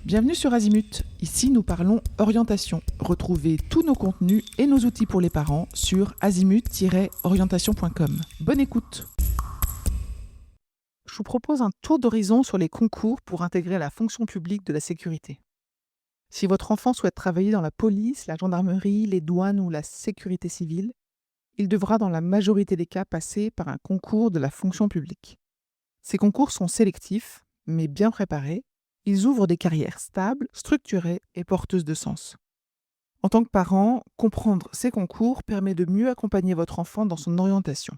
Bienvenue sur Azimut. Ici, nous parlons orientation. Retrouvez tous nos contenus et nos outils pour les parents sur azimut-orientation.com. Bonne écoute. Je vous propose un tour d'horizon sur les concours pour intégrer la fonction publique de la sécurité. Si votre enfant souhaite travailler dans la police, la gendarmerie, les douanes ou la sécurité civile, il devra dans la majorité des cas passer par un concours de la fonction publique. Ces concours sont sélectifs, mais bien préparés. Ils ouvrent des carrières stables, structurées et porteuses de sens. En tant que parent, comprendre ces concours permet de mieux accompagner votre enfant dans son orientation.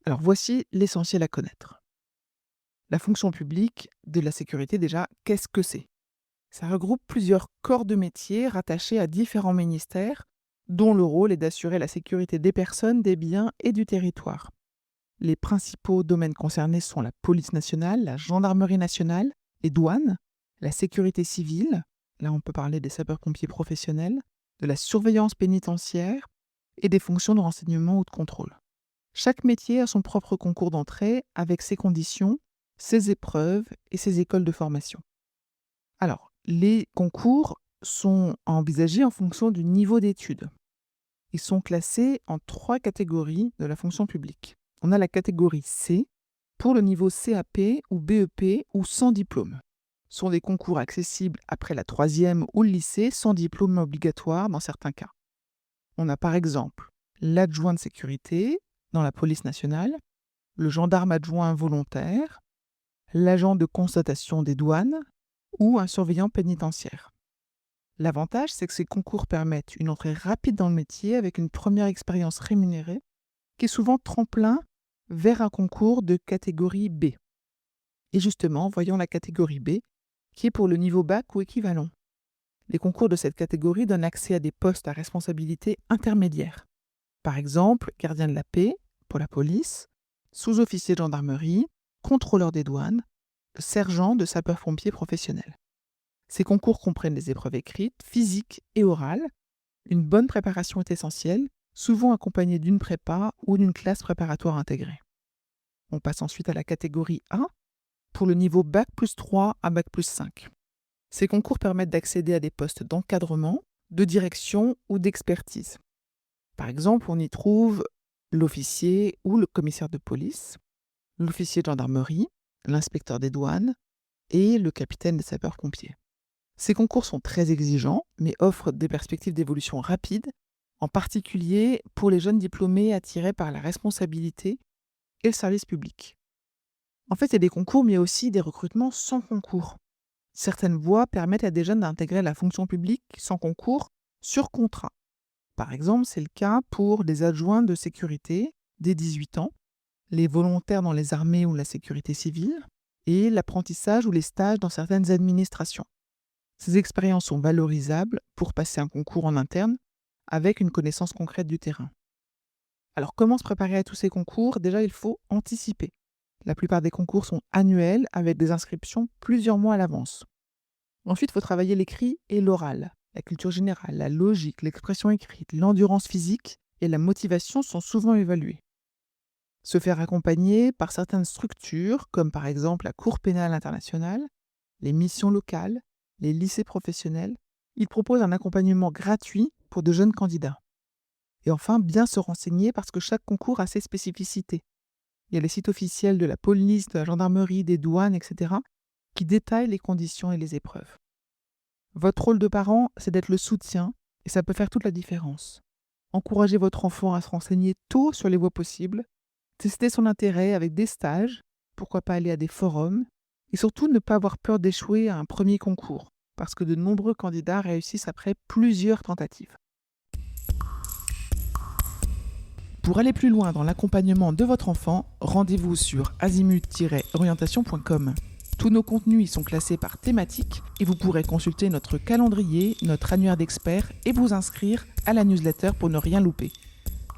Alors voici l'essentiel à connaître. La fonction publique de la sécurité, déjà, qu'est-ce que c'est ? Ça regroupe plusieurs corps de métier rattachés à différents ministères, dont le rôle est d'assurer la sécurité des personnes, des biens et du territoire. Les principaux domaines concernés sont la police nationale, la gendarmerie nationale, les douanes, la sécurité civile, là on peut parler des sapeurs-pompiers professionnels, de la surveillance pénitentiaire et des fonctions de renseignement ou de contrôle. Chaque métier a son propre concours d'entrée avec ses conditions, ses épreuves et ses écoles de formation. Alors, les concours sont envisagés en fonction du niveau d'études. Ils sont classés en 3 catégories de la fonction publique. On a la catégorie C pour le niveau CAP ou BEP ou sans diplôme. Ce sont des concours accessibles après la 3e ou le lycée sans diplôme obligatoire dans certains cas. On a par exemple l'adjoint de sécurité dans la police nationale, le gendarme adjoint volontaire, l'agent de constatation des douanes ou un surveillant pénitentiaire. L'avantage, c'est que ces concours permettent une entrée rapide dans le métier avec une première expérience rémunérée qui est souvent tremplin vers un concours de catégorie B. Et justement, voyons la catégorie B, qui est pour le niveau bac ou équivalent. Les concours de cette catégorie donnent accès à des postes à responsabilité intermédiaire. Par exemple, gardien de la paix pour la police, sous-officier de gendarmerie, contrôleur des douanes, sergent de sapeurs-pompiers professionnels. Ces concours comprennent des épreuves écrites, physiques et orales. Une bonne préparation est essentielle, souvent accompagnée d'une prépa ou d'une classe préparatoire intégrée. On passe ensuite à la catégorie A, pour le niveau Bac plus 3 à Bac plus 5. Ces concours permettent d'accéder à des postes d'encadrement, de direction ou d'expertise. Par exemple, on y trouve l'officier ou le commissaire de police, l'officier de gendarmerie, l'inspecteur des douanes et le capitaine des sapeurs-pompiers. Ces concours sont très exigeants, mais offrent des perspectives d'évolution rapides, en particulier pour les jeunes diplômés attirés par la responsabilité et le service public. En fait, il y a des concours, mais il y a aussi des recrutements sans concours. Certaines voies permettent à des jeunes d'intégrer la fonction publique sans concours sur contrat. Par exemple, c'est le cas pour les adjoints de sécurité dès 18 ans, les volontaires dans les armées ou la sécurité civile, et l'apprentissage ou les stages dans certaines administrations. Ces expériences sont valorisables pour passer un concours en interne avec une connaissance concrète du terrain. Alors, comment se préparer à tous ces concours ? Déjà, il faut anticiper. La plupart des concours sont annuels avec des inscriptions plusieurs mois à l'avance. Ensuite, il faut travailler l'écrit et l'oral. La culture générale, la logique, l'expression écrite, l'endurance physique et la motivation sont souvent évaluées. Se faire accompagner par certaines structures, comme par exemple la Cour pénale internationale, les missions locales, les lycées professionnels, ils proposent un accompagnement gratuit pour de jeunes candidats. Et enfin, bien se renseigner parce que chaque concours a ses spécificités. Il y a les sites officiels de la police, de la gendarmerie, des douanes, etc., qui détaillent les conditions et les épreuves. Votre rôle de parent, c'est d'être le soutien, et ça peut faire toute la différence. Encouragez votre enfant à se renseigner tôt sur les voies possibles, tester son intérêt avec des stages, pourquoi pas aller à des forums, et surtout ne pas avoir peur d'échouer à un premier concours, parce que de nombreux candidats réussissent après plusieurs tentatives. Pour aller plus loin dans l'accompagnement de votre enfant, rendez-vous sur azimut-orientation.com. Tous nos contenus y sont classés par thématique et vous pourrez consulter notre calendrier, notre annuaire d'experts et vous inscrire à la newsletter pour ne rien louper.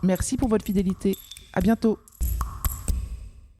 Merci pour votre fidélité. À bientôt.